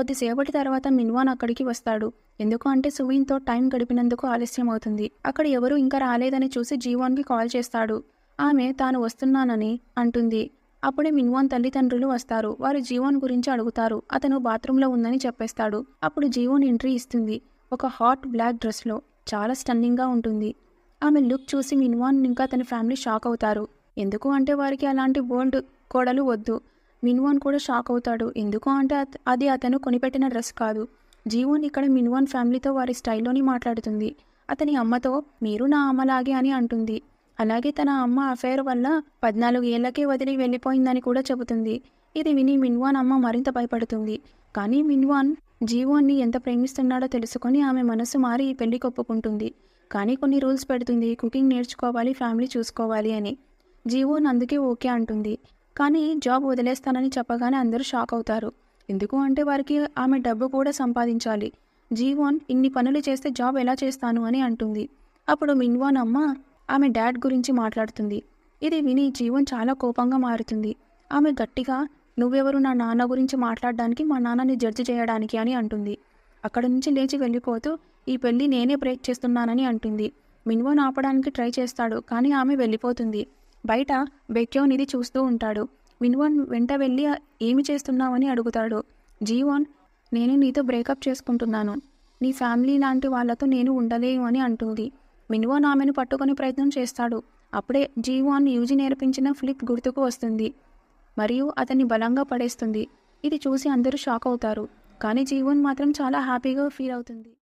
కొద్దిసేపటి తర్వాత మిన్వాన్ అక్కడికి వస్తాడు. ఎందుకు అంటే సుమీన్తో టైం గడిపినందుకు ఆలస్యం అవుతుంది. అక్కడ ఎవరూ ఇంకా రాలేదని చూసి జీవాన్కి కాల్ చేస్తాడు. ఆమె తాను వస్తున్నానని అంటుంది. అప్పుడే మిన్వాన్ తల్లిదండ్రులు వస్తారు. వారు జీవాన్ గురించి అడుగుతారు. అతను బాత్రూంలో ఉందని చెప్పేస్తాడు. అప్పుడు జీవాన్ ఎంట్రీ ఇస్తుంది. ఒక హాట్ బ్లాక్ డ్రెస్లో చాలా స్టన్నింగ్గా ఉంటుంది. ఆమె లుక్ చూసి మిన్వాన్ ఇంకా అతని ఫ్యామిలీ షాక్ అవుతారు. ఎందుకు అంటే వారికి అలాంటి బోల్డ్ కోడలు వద్దు. మిన్వాన్ కూడా షాక్ అవుతాడు. ఎందుకు అంటే అది అతను కొనిపెట్టిన డ్రెస్ కాదు. జీవన్ ఇక్కడ మిన్వాన్ ఫ్యామిలీతో వారి స్టైల్లోని మాట్లాడుతుంది. అతని అమ్మతో మీరు నా అమ్మలాగే అని అంటుంది. అలాగే తన అమ్మ అఫైర్ వల్ల 14 ఏళ్లకే వదిలి వెళ్ళిపోయిందని కూడా చెబుతుంది. ఇది విని మిన్వాన్ అమ్మ మరింత భయపడుతుంది. కానీ మిన్వాన్ జీవోన్ని ఎంత ప్రేమిస్తున్నాడో తెలుసుకొని ఆమె మనసు మారి ఈ పెళ్లికి ఒప్పుకుంటుంది. కానీ కొన్ని రూల్స్ పెడుతుంది. కుకింగ్ నేర్చుకోవాలి, ఫ్యామిలీ చూసుకోవాలి అని. జీవోన్ అందుకే ఓకే అంటుంది. కానీ జాబ్ వదిలేస్తానని చెప్పగానే అందరూ షాక్ అవుతారు. ఎందుకు అంటే వారికి ఆమె డబ్బు కూడా సంపాదించాలి. జీవోన్ ఇన్ని పనులు చేస్తే జాబ్ ఎలా చేస్తాను అని అంటుంది. అప్పుడు మిన్వాన్ అమ్మ ఆమె డాడ్ గురించి మాట్లాడుతుంది. ఇది విని జీవన్ చాలా కోపంగా మారుతుంది. ఆమె గట్టిగా నువ్వెవరు నా నాన్న గురించి మాట్లాడడానికి, మా నాన్నని జడ్జి చేయడానికి అని అంటుంది. అక్కడి నుంచి లేచి వెళ్ళిపోతూ ఈ పెళ్లి నేనే బ్రేక్ చేస్తున్నానని అంటుంది. మిన్వాన్ ఆపడానికి ట్రై చేస్తాడు. కానీ ఆమె వెళ్ళిపోతుంది. బయట బెక్యోన్ ఇది చూస్తూ ఉంటాడు. మిన్వాన్ వెంట వెళ్ళి ఏమి చేస్తున్నావని అడుగుతాడు. జీవన్ నేను నీతో బ్రేకప్ చేసుకుంటున్నాను. నీ ఫ్యామిలీ లాంటి వాళ్ళతో నేను ఉండలేను అని అంటుంది. మిన్వాన్ ఆమెను పట్టుకునే ప్రయత్నం చేస్తాడు. అప్పుడే జీవాన్ యూజీ నేర్పించిన ఫ్లిప్ గుర్తుకు వస్తుంది మరియు అతన్ని బలంగా పడేస్తుంది. ఇది చూసి అందరూ షాక్ అవుతారు. కానీ జీవన్ మాత్రం చాలా హ్యాపీగా ఫీల్ అవుతుంది.